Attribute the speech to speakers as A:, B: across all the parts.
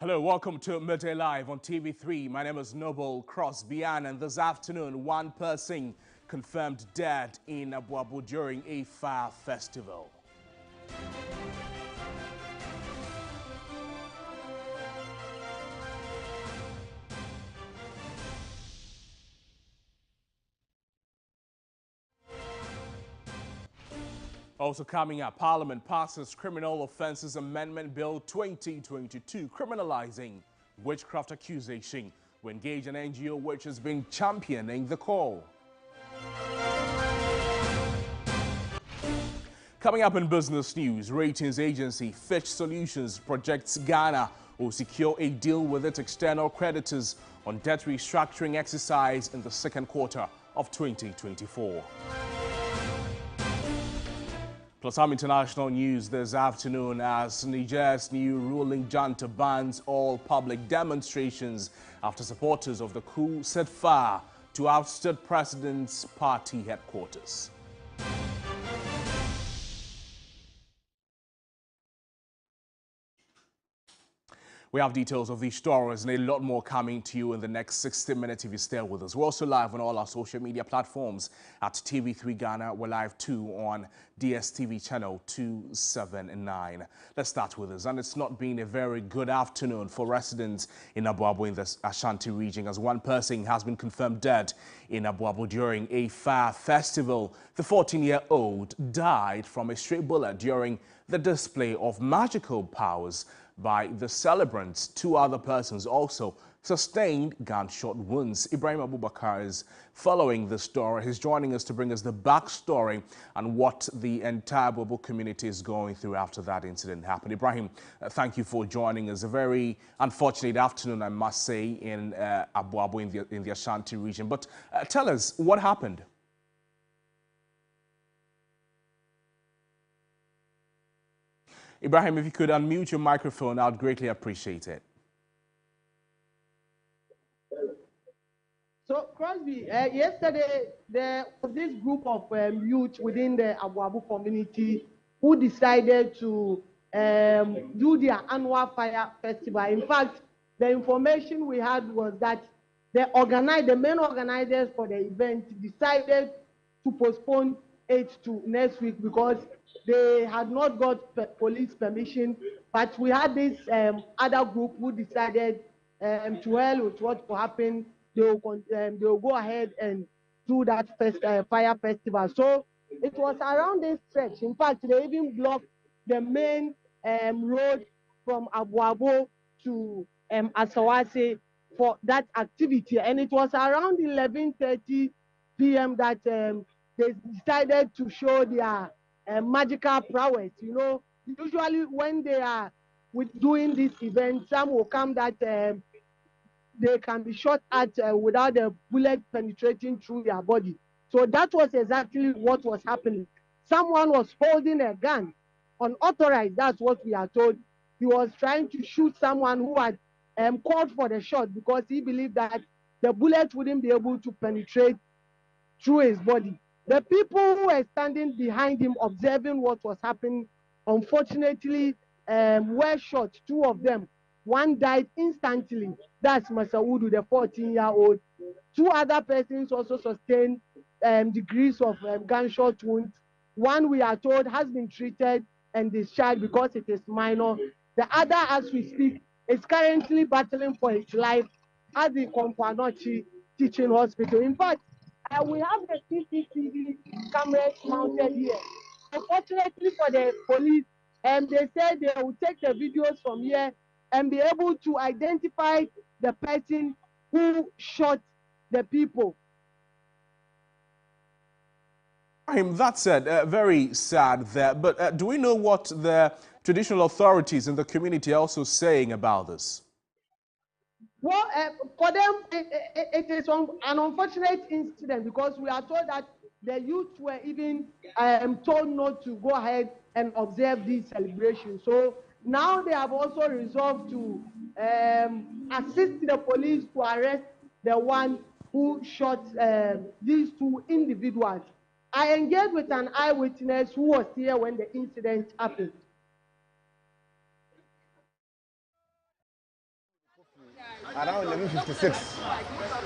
A: Hello, welcome to Midday Live on TV3. My name is Noble Crosby, and this afternoon, one person confirmed dead in Abuabo during a fire festival. Also coming up, Parliament passes Criminal Offences Amendment Bill 2022, criminalizing witchcraft accusation. We engage an NGO which has been championing the call. Coming up in business news, ratings agency Fitch Solutions projects Ghana will secure a deal with its external creditors on debt restructuring exercise in the second quarter of 2024. Plus some international news this afternoon as Niger's new ruling junta bans all public demonstrations after supporters of the coup set fire to ousted president's party headquarters. We have details of these stories and a lot more coming to you in the next 60 minutes if you stay with us. We're also live on all our social media platforms at TV3 Ghana. We're live too on DSTV channel 279. Let's start with this. And it's not been a very good afternoon for residents in Abuabo in the Ashanti region, as one person has been confirmed dead in Abuabo during a fire festival. The 14-year-old died from a stray bullet during the display of magical powers by the celebrants. Two other persons also sustained gunshot wounds. Ibrahim Abubakar is following the story. He's joining us to bring us the backstory and what the entire Abuabo community is going through after that incident happened. Ibrahim, thank you for joining us. A very unfortunate afternoon, I must say, in Abuabo in the Ashanti region. But tell us, what happened? Ibrahim, if you could unmute your microphone, I would greatly appreciate it.
B: So, Crosby, yesterday there was this group of youth within the Abuabo community who decided to do their annual fire festival. In fact, the information we had was that the main organizers for the event decided to postpone it to next week because they had not got police permission. But we had this other group who decided to hell with what will happen. They will go ahead and do that fire festival. So it was around this stretch. In fact, they even blocked the main road from Abuabo to Asawase for that activity. And it was around 11:30 p.m. that they decided to show their magical prowess. You know, usually when they are doing this event, some will come that they can be shot at without the bullet penetrating through their body. So that was exactly what was happening. Someone was holding a gun, unauthorized, that's what we are told. He was trying to shoot someone who had called for the shot because he believed that the bullet wouldn't be able to penetrate through his body. The people who were standing behind him observing what was happening, unfortunately, were shot, two of them. One died instantly. That's Masaudu, the 14-year-old. Two other persons also sustained degrees of gunshot wounds. One, we are told, has been treated and discharged because it is minor. The other, as we speak, is currently battling for his life at the Kompanochi Teaching Hospital. In fact, we have the CCTV cameras mounted here. Unfortunately for the police, they said they will take the videos from here and be able to identify the person who shot the people.
A: That said, very sad there, but do we know what the traditional authorities in the community are also saying about this?
B: Well, for them, it is an unfortunate incident because we are told that the youth were even told not to go ahead and observe these celebrations. So now they have also resolved to assist the police to arrest the one who shot these two individuals. I engaged with an eyewitness who was here when the incident happened.
C: around 11:56.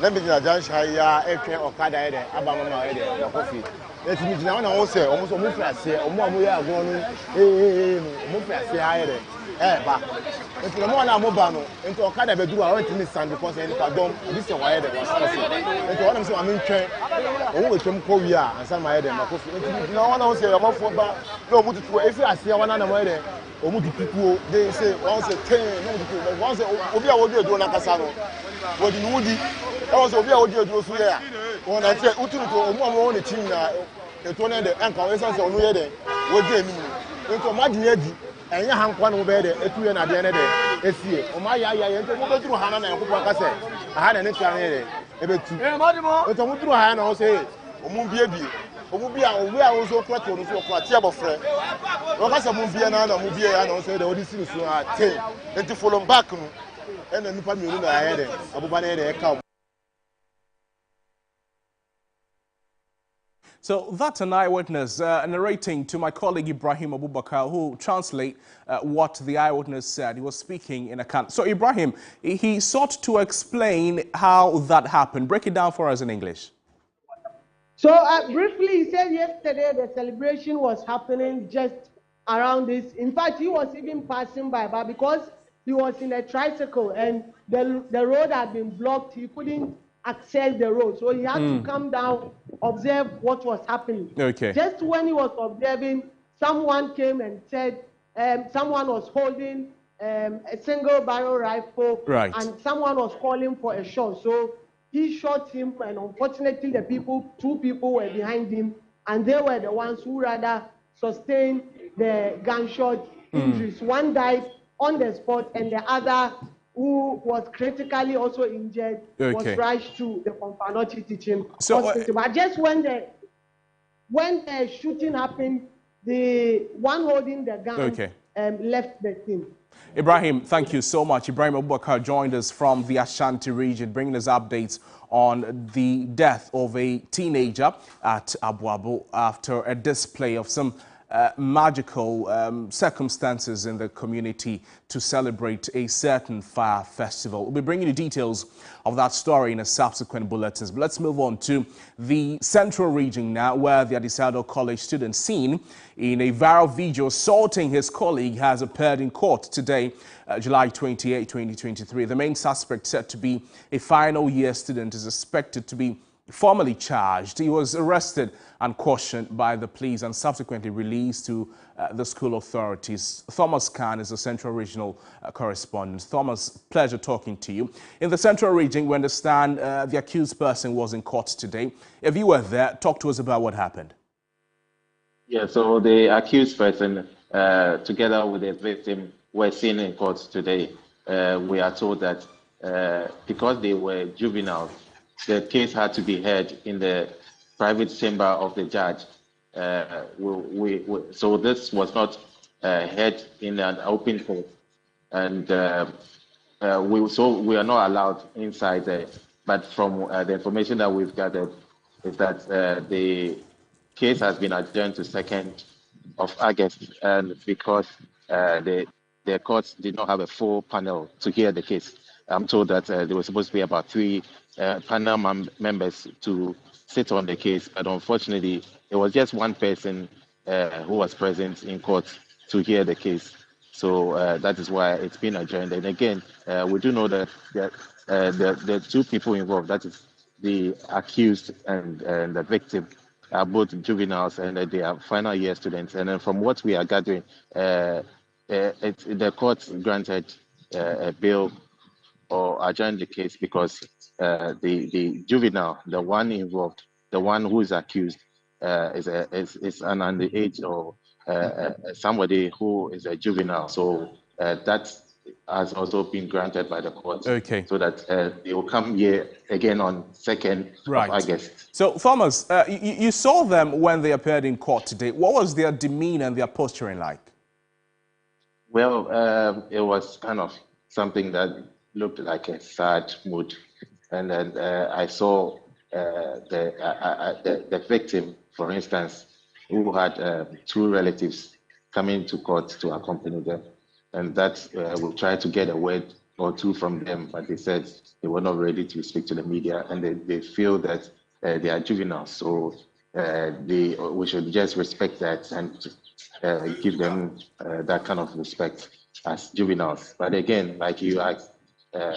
C: Let me just share Okada there, Abama there, coffee. Let me now know say almost a move as here, Omoya going, move as here. But if you want a mobile into Okada, do I want to miss San because any pardon, this is why they was into what I'm saying. I mean, train, oh, come Korea and some my head and my coffee. No one else say, I'm off for back. No, if I see one another way, people, they say, once a 10, once Obi, I will do a Casano. What do you do? Also, Obi, I will do here. When I say, Utu, on the team, the one and the anchor, essence on the other, what they mean. Into my dear. And you have one over there, a 2 and at the end of the day. Oh, my, I go through Hannah and Kupaka. I had an extra every 2. But I went through Hannah, say, Omubi, Omubia, we are also quite on the table friend. Because of Mubiana and Mubia, and also the Odyssey, so I tell, and to follow back, and then put me in the head, Abubane, cow.
A: So that's an eyewitness narrating to my colleague Ibrahim Abubakar, who translate what the eyewitness said. He was speaking in a can. So Ibrahim, he sought to explain how that happened. Break it down for us in English.
B: So briefly, he said yesterday the celebration was happening just around this. In fact, he was even passing by, but because he was in a tricycle and the road had been blocked, he couldn't access the road. So he had to come down, observe what was happening.
A: Okay.
B: Just when he was observing, someone came and said someone was holding a single barrel rifle,
A: right,
B: and someone was calling for a shot. So he shot him, and unfortunately, two people were behind him, and they were the ones who rather sustained the gunshot injuries. One died on the spot, and the other, who was critically also injured, was rushed to the Kompanoti teaching hospital. But just when the shooting happened, the one holding the gun left the scene.
A: Ibrahim, thank you so much. Ibrahim Abubakar joined us from the Ashanti region, bringing us updates on the death of a teenager at Abuabo after a display of some magical circumstances in the community to celebrate a certain fire festival. We'll be bringing you details of that story in a subsequent bulletins. But let's move on to the central region now, where the Disado College student seen in a viral video assaulting his colleague has appeared in court today, July 28, 2023. The main suspect, said to be a final year student, is expected to be formally charged. He was arrested and cautioned by the police and subsequently released to the school authorities. Thomas Khan is the Central Regional correspondent. Thomas, pleasure talking to you. In the Central Region, we understand the accused person was in court today. If you were there, talk to us about what happened.
D: Yeah, so the accused person, together with the victim, were seen in court today. We are told that because they were juveniles, the case had to be heard in the private chamber of the judge. So this was not heard in an open court, and we are not allowed inside there. But from the information that we've gathered, is that the case has been adjourned to 2nd of August, and because the court did not have a full panel to hear the case. I'm told that there were supposed to be about 3 panel members to sit on the case, but unfortunately, it was just one person who was present in court to hear the case. So that is why it's been adjourned. And again, we do know that the 2 people involved, that is the accused and the victim, are both juveniles and they are final year students. And then from what we are gathering, the court granted a bail or adjourn the case because the juvenile, the one involved, the one who is accused, is an underage or somebody who is a juvenile. So that has also been granted by the court.
A: Okay.
D: So that they will come here again on 2nd of August.
A: So Thomas, you saw them when they appeared in court today. What was their demeanor and their posturing like?
D: Well, it was kind of something that looked like a sad mood, and then I saw the victim, for instance, who had 2 relatives coming to court to accompany them, and that we tried to get a word or two from them, but they said they were not ready to speak to the media, and they feel that they are juveniles. So we should just respect that and give them that kind of respect as juveniles. But again, like you asked,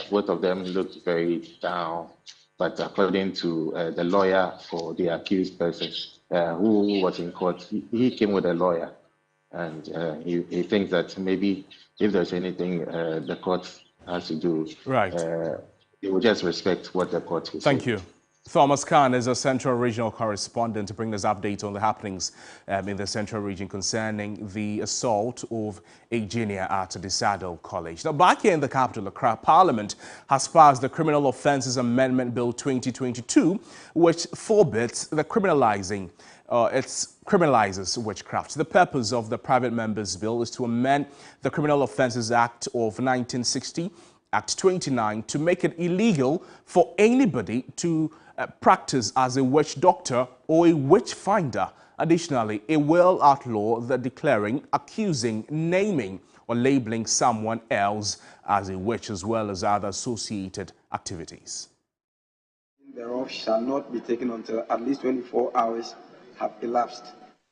D: both of them looked very down. But according to the lawyer for the accused person who was in court, he came with a lawyer. And he thinks that maybe if there's anything the court has to do,
A: Right.
D: he will just respect what the court will say.
A: Thank you. Thomas Khan is a Central Regional correspondent to bring us updates on the happenings in the Central Region concerning the assault of a junior at Disado College. Now, back here in the capital, Accra, Parliament has passed the Criminal Offences Amendment Bill 2022, which forbids the criminalizes witchcraft. The purpose of the private members' bill is to amend the Criminal Offences Act of 1960, Act 29, to make it illegal for anybody to practice as a witch doctor or a witch finder. Additionally, it will outlaw the declaring, accusing, naming, or labeling someone else as a witch, as well as other associated activities.
E: Thereof shall not be taken until at least 24 hours have elapsed.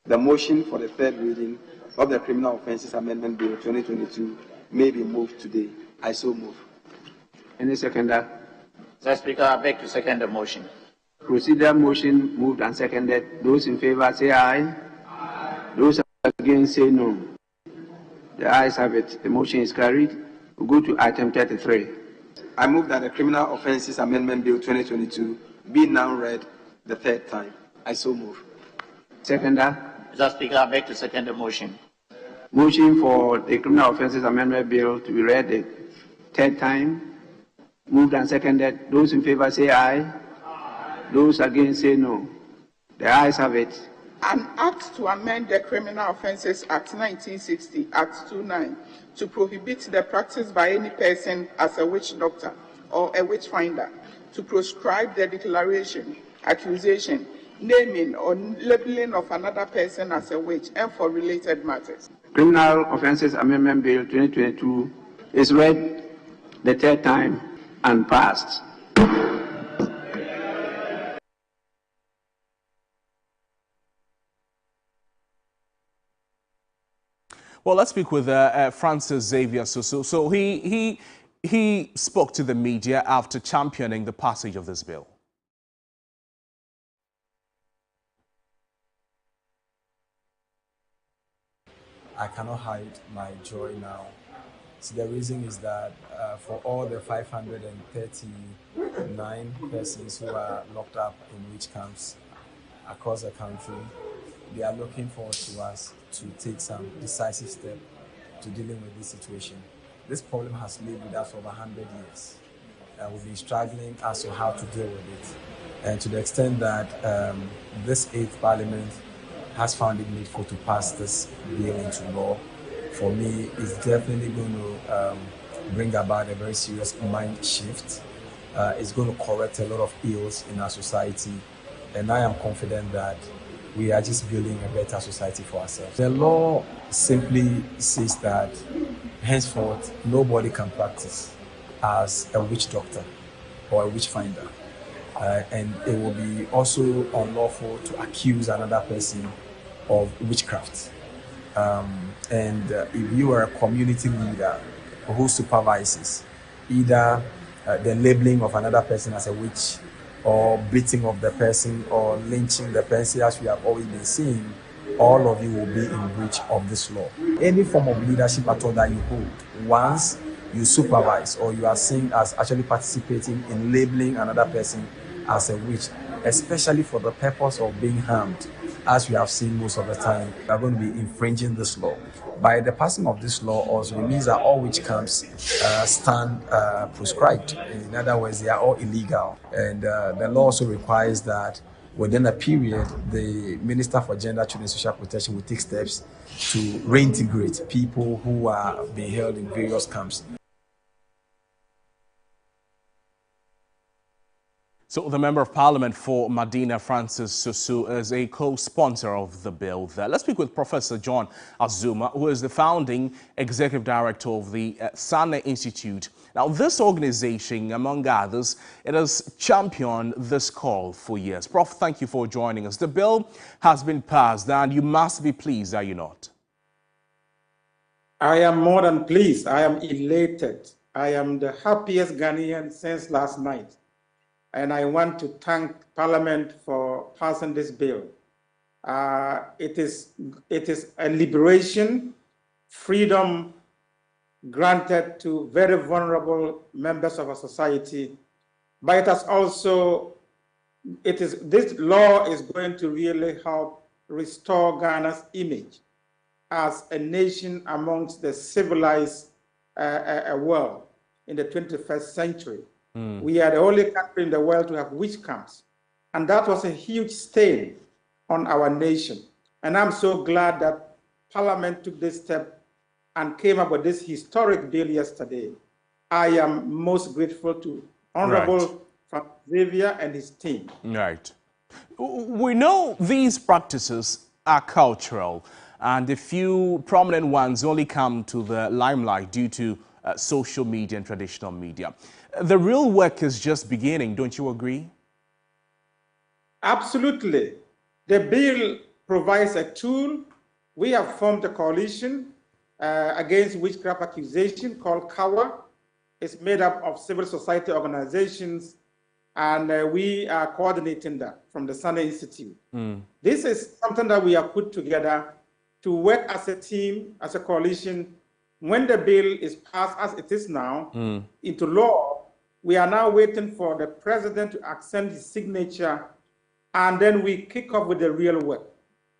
E: The motion for the third reading of the Criminal Offences Amendment Bill 2022 may be moved today. I so move.
F: Any seconder?
G: Mr. Speaker, I beg to second the motion.
F: Procedural motion moved and seconded. Those in favor say aye. Those against say no. The ayes have it. The motion is carried. We go to item 33.
E: I move that the Criminal Offences Amendment Bill 2022 be now read the third time. I so move.
F: Seconder?
G: Mr. Speaker, I beg to second the motion.
F: Motion for the Criminal Offences Amendment Bill to be read the third time. Moved and seconded. Those in favor say aye. Those against say no. The ayes have it.
H: An act to amend the Criminal Offences Act 1960, Act 29, to prohibit the practice by any person as a witch doctor or a witch finder, to proscribe the declaration, accusation, naming, or labeling of another person as a witch, and for related matters.
F: Criminal Offences Amendment Bill 2022 is read the third time and passed.
A: Well, let's speak with Francis Xavier Susu. So he spoke to the media after championing the passage of this bill.
I: I cannot hide my joy now. So the reason is that for all the 539 persons who are locked up in witch camps across the country, they are looking forward to us to take some decisive step to dealing with this situation. This problem has lived with us for over 100 years. We've been struggling as to how to deal with it. And to the extent that this 8th Parliament has found it needful to pass this bill into law, for me, it's definitely going to bring about a very serious mind shift. It's going to correct a lot of ills in our society. And I am confident that we are just building a better society for ourselves. The law simply says that henceforth, nobody can practice as a witch doctor or a witch finder. And it will be also unlawful to accuse another person of witchcraft. And if you are a community leader who supervises either the labeling of another person as a witch, or beating of the person, or lynching the person, as we have always been seeing, all of you will be in breach of this law. Any form of leadership at all that you hold, once you supervise or you are seen as actually participating in labeling another person as a witch, especially for the purpose of being harmed, as we have seen most of the time, we are going to be infringing this law. By the passing of this law also, it means that all witch camps stand proscribed. In other words, they are all illegal. And the law also requires that within a period, the Minister for Gender, Children and Social Protection will take steps to reintegrate people who are being held in various camps.
A: So the Member of Parliament for Medina, Francis Susu, is a co-sponsor of the bill there. Let's speak with Professor John Azuma, who is the founding executive director of the Sane Institute. Now, this organization, among others, it has championed this call for years. Prof, thank you for joining us. The bill has been passed, and you must be pleased, are you not?
J: I am more than pleased. I am elated. I am the happiest Ghanaian since last night. And I want to thank Parliament for passing this bill. It is a liberation, freedom granted to very vulnerable members of our society. But it has also, this law is going to really help restore Ghana's image as a nation amongst the civilized world in the 21st century. We are the only country in the world to have witch camps. And that was a huge stain on our nation. And I'm so glad that Parliament took this step and came up with this historic bill yesterday. I am most grateful to Honorable Frank Xavier and his team.
A: Right. We know these practices are cultural, and a few prominent ones only come to the limelight due to social media and traditional media. The real work is just beginning, don't you agree?
J: Absolutely. The bill provides a tool. We have formed a coalition against witchcraft accusation called COWA. It's made up of civil society organizations, and we are coordinating that from the Sane Institute. This is something that we have put together to work as a team, as a coalition. When the bill is passed, as it is now, into law, we are now waiting for the president to accent his signature, and then we kick off with the real work.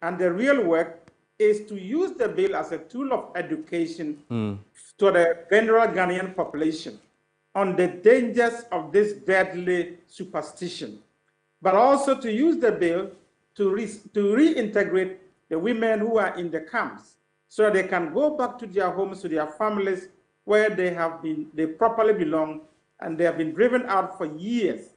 J: And the real work is to use the bill as a tool of education to the general Ghanaian population on the dangers of this deadly superstition, but also to use the bill to reintegrate the women who are in the camps so that they can go back to their homes, to their families, where they properly belong, and they have been driven out for years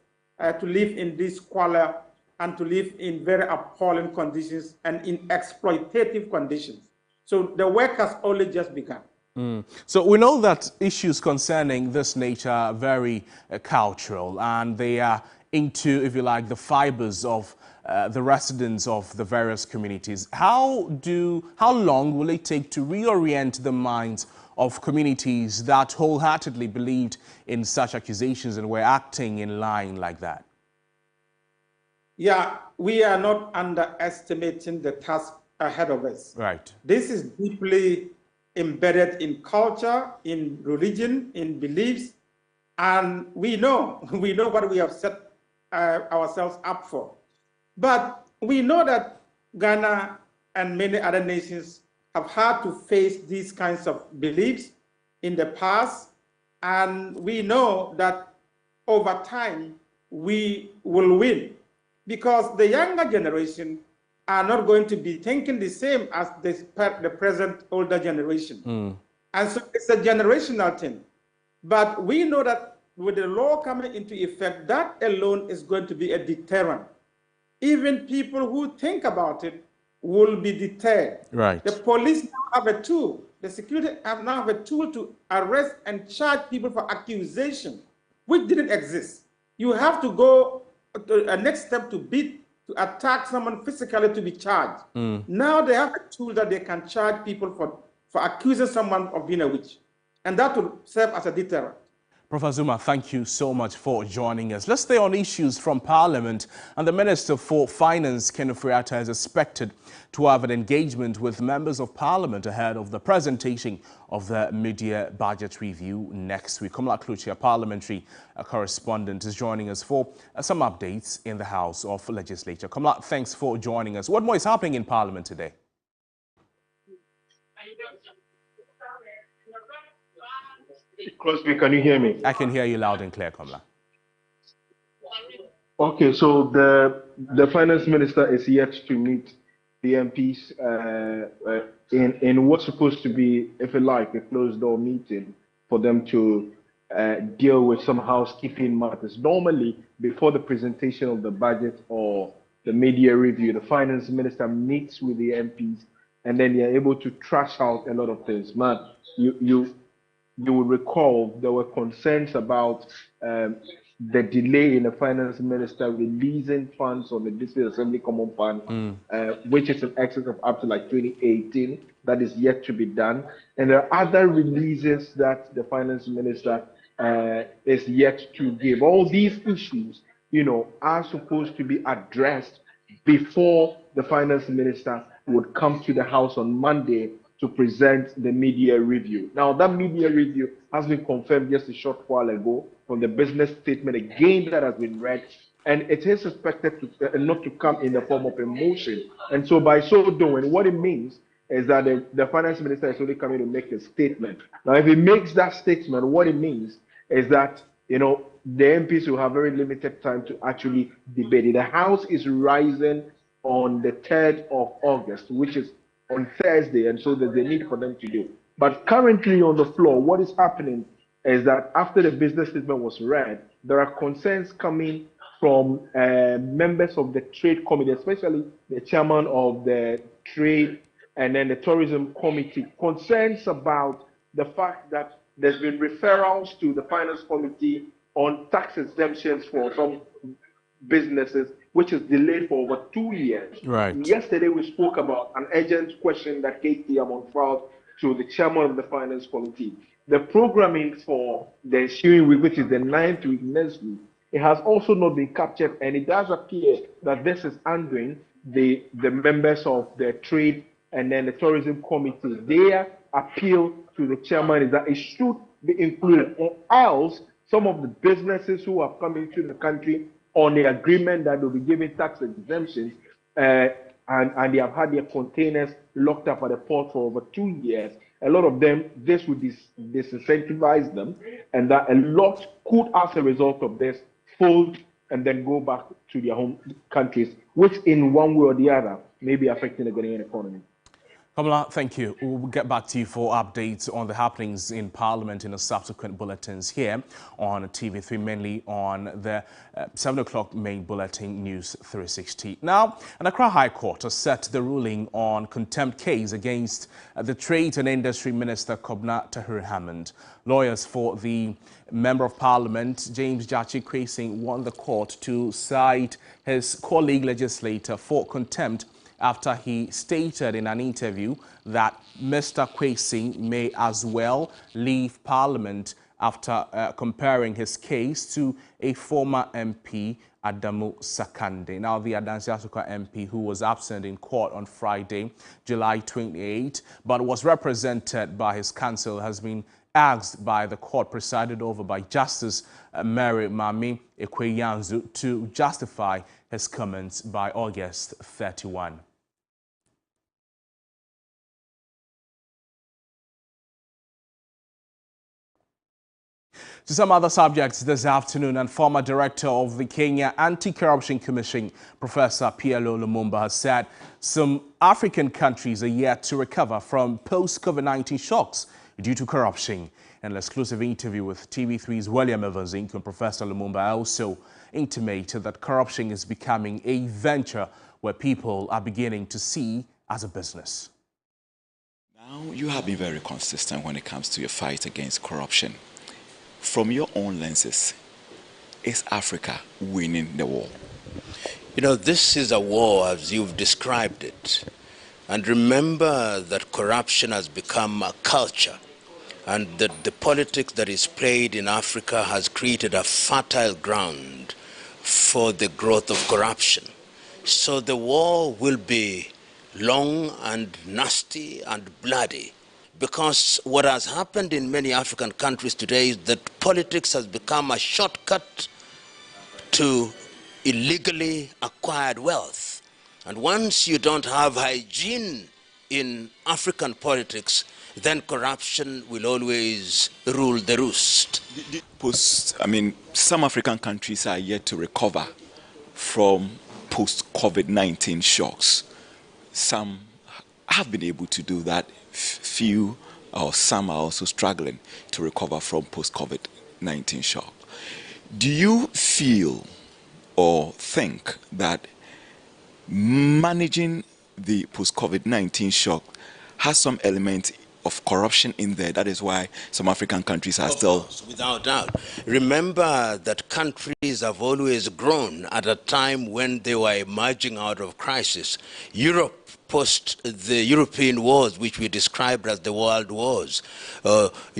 J: to live in this squalor and to live in very appalling conditions and in exploitative conditions. So the work has only just begun.
A: So we know that issues concerning this nature are very cultural, and they are into, if you like, the fibers of the residents of the various communities. How long will it take to reorient the minds of communities that wholeheartedly believed in such accusations and were acting in line like that?
J: Yeah, we are not underestimating the task ahead of us.
A: Right.
J: This is deeply embedded in culture, in religion, in beliefs, and we know what we have set ourselves up for. But we know that Ghana and many other nations have had to face these kinds of beliefs in the past, and we know that over time we will win, because the younger generation are not going to be thinking the same as the present older generation. And so it's a generational thing. But we know that with the law coming into effect, that alone is going to be a deterrent. Even people who think about it will be deterred.
A: Right.
J: The police now have a tool. The security now have a tool to arrest and charge people for accusation, which didn't exist. You have to go to a next step to attack someone physically to be charged. Now they have a tool that they can charge people for accusing someone of being a witch. And that will serve as a deterrent.
A: Prof. Azuma, thank you so much for joining us. Let's stay on issues from Parliament. And the Minister for Finance, Kenneth Friata, is expected to have an engagement with members of Parliament ahead of the presentation of the mid-year budget review next week. Komla Kluchi, a parliamentary correspondent, is joining us for some updates in the House of Legislature. Komla, thanks for joining us. What more is happening in Parliament today?
K: Crosby, can you hear me?
A: I can hear you loud and clear, Komla.
K: Okay, so the finance minister is yet to meet the MPs in what's supposed to be, if you like, a closed door meeting for them to deal with some housekeeping matters. Normally, before the presentation of the budget or the media review, the finance minister meets with the MPs, and then they are able to trash out a lot of things. Man, you will recall there were concerns about the delay in the finance minister releasing funds on the District Assembly Common Fund, which is in excess of up to like 2018. That is yet to be done. And there are other releases that the finance minister is yet to give. All these issues, are supposed to be addressed before the finance minister would come to the House on Monday to present the media review. Now, that media review has been confirmed just a short while ago from the business statement again that has been read, and it is expected to not to come in the form of a motion. And so by so doing, what it means is that the finance minister is only coming to make a statement. Now, if he makes that statement, what it means is that, the MPs will have very limited time to actually debate it. The House is rising on the 3rd of August, which is on Thursday, and so there's a need for them to do. But currently on the floor, what is happening is that after the business statement was read, there are concerns coming from members of the trade committee, especially the chairman of the trade and then the tourism committee, concerns about the fact that there's been referrals to the finance committee on tax exemptions for some businesses, which is delayed for over 2 years.
A: Right.
K: Yesterday, we spoke about an urgent question that KTM filed to the chairman of the finance committee. The programming for the ensuing week, which is the 9th week next week, it has also not been captured, and it does appear that this is angering the members of the trade and then the tourism committee. Their appeal to the chairman is that it should be included, or else some of the businesses who are coming to the country on the agreement that they'll be giving tax exemptions, and they have had their containers locked up at the port for over 2 years. A lot of them, this would disincentivize them, and that a lot could, as a result of this, fold and then go back to their home countries, which in one way or the other may be affecting the Ghanaian economy.
A: Kamala, thank you. We'll get back to you for updates on the happenings in Parliament in the subsequent bulletins here on TV3, mainly on the 7 o'clock main bulletin News 360. Now, an Accra High Court has set the ruling on contempt case against the Trade and Industry Minister Kobna Tahir Hammond. Lawyers for the Member of Parliament, James Jachi Kwesing, won the court to cite his colleague legislator for contempt after he stated in an interview that Mr. Kwesing may as well leave Parliament after comparing his case to a former MP, Adamu Sakande. Now, the Adansi Asuka MP, who was absent in court on Friday, July 28, but was represented by his counsel, has been asked by the court presided over by Justice Mary Mami Ekweyanzu to justify his comments by August 31. To some other subjects this afternoon, and former director of the Kenya Anti-Corruption Commission, Professor PLO Lumumba, has said some African countries are yet to recover from post-COVID-19 shocks due to corruption. In an exclusive interview with TV3's William Evans, Professor Lumumba also intimated that corruption is becoming a venture where people are beginning to see as a business.
L: Now, you have been very consistent when it comes to your fight against corruption. From your own lenses, is Africa winning the war?
M: You know, this is a war as you've described it. And remember that corruption has become a culture, and that the politics that is played in Africa has created a fertile ground for the growth of corruption. So the war will be long and nasty and bloody. Because what has happened in many African countries today is that politics has become a shortcut to illegally acquired wealth. And once you don't have hygiene in African politics, then corruption will always rule the roost.
L: Some African countries are yet to recover from post-COVID-19 shocks. Some have been able to do that. Few or some are also struggling to recover from post-COVID. COVID-19 shock. Do you feel or think that managing the post-COVID-19 shock has some element of corruption in there? That is why some African countries are still...
M: Of course, without doubt. Remember that countries have always grown at a time when they were emerging out of crisis. Europe, post the European wars, which we described as the world wars.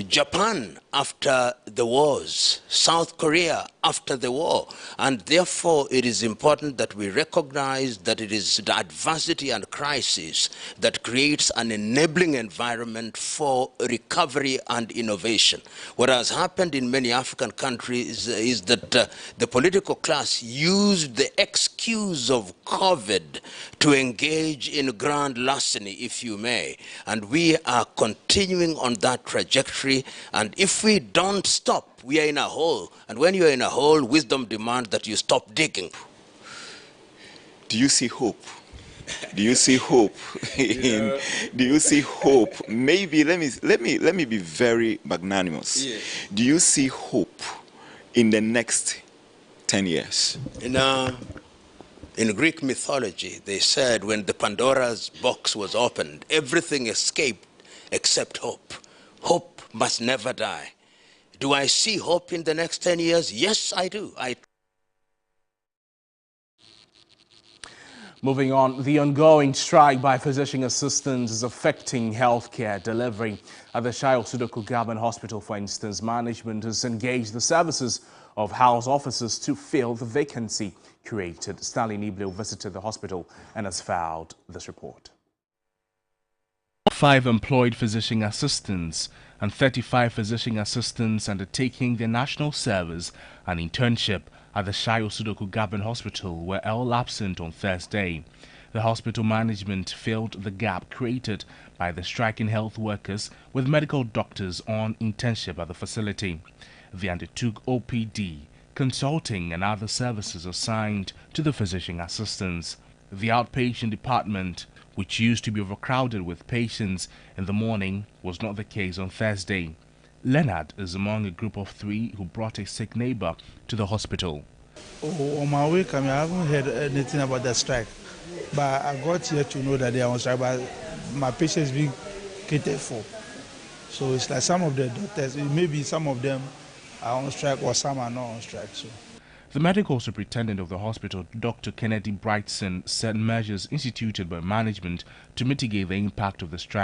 M: Japan after the wars. South Korea after the war. And therefore, it is important that we recognize that it is the adversity and crisis that creates an enabling environment for recovery and innovation. What has happened in many African countries is that the political class used the excuse of COVID to engage in grand larceny, if you may. And we are continuing on that trajectory. And if we don't stop, we are in a hole. And when you are in a hole, wisdom demands that you stop digging.
L: Do you see hope? Do you see hope? Do you see hope? Maybe let me be very magnanimous. Yeah. Do you see hope in the next 10 years?
M: In Greek mythology, they said when the Pandora's box was opened, everything escaped except hope. Hope must never die. Do I see hope in the next 10 years? Yes, I do.
A: Moving on, the ongoing strike by physician assistants is affecting healthcare delivery. At the Shayo Sudoku Government Hospital, for instance, management has engaged the services of house officers to fill the vacancy created. Stanley Nibleo visited the hospital and has filed this report. 5 employed physician assistants and 35 physician assistants undertaking their national service and internship at the Shayo Sudoku Government Hospital were all absent on Thursday. The hospital management filled the gap created by the striking health workers with medical doctors on internship at the facility. They undertook OPD, consulting and other services assigned to the physician assistants. The outpatient department, which used to be overcrowded with patients in the morning, was not the case on Thursday. Leonard is among a group of 3 who brought a sick neighbor to the hospital.
N: On my way coming, I haven't heard anything about the strike, but I got here to know that they are on strike, but my patients being catered for. So it's like some of the doctors, maybe some of them are on strike or some are not on strike. So.
A: The medical superintendent of the hospital, Dr. Kennedy Brightson, said measures instituted by management to mitigate the impact of the strike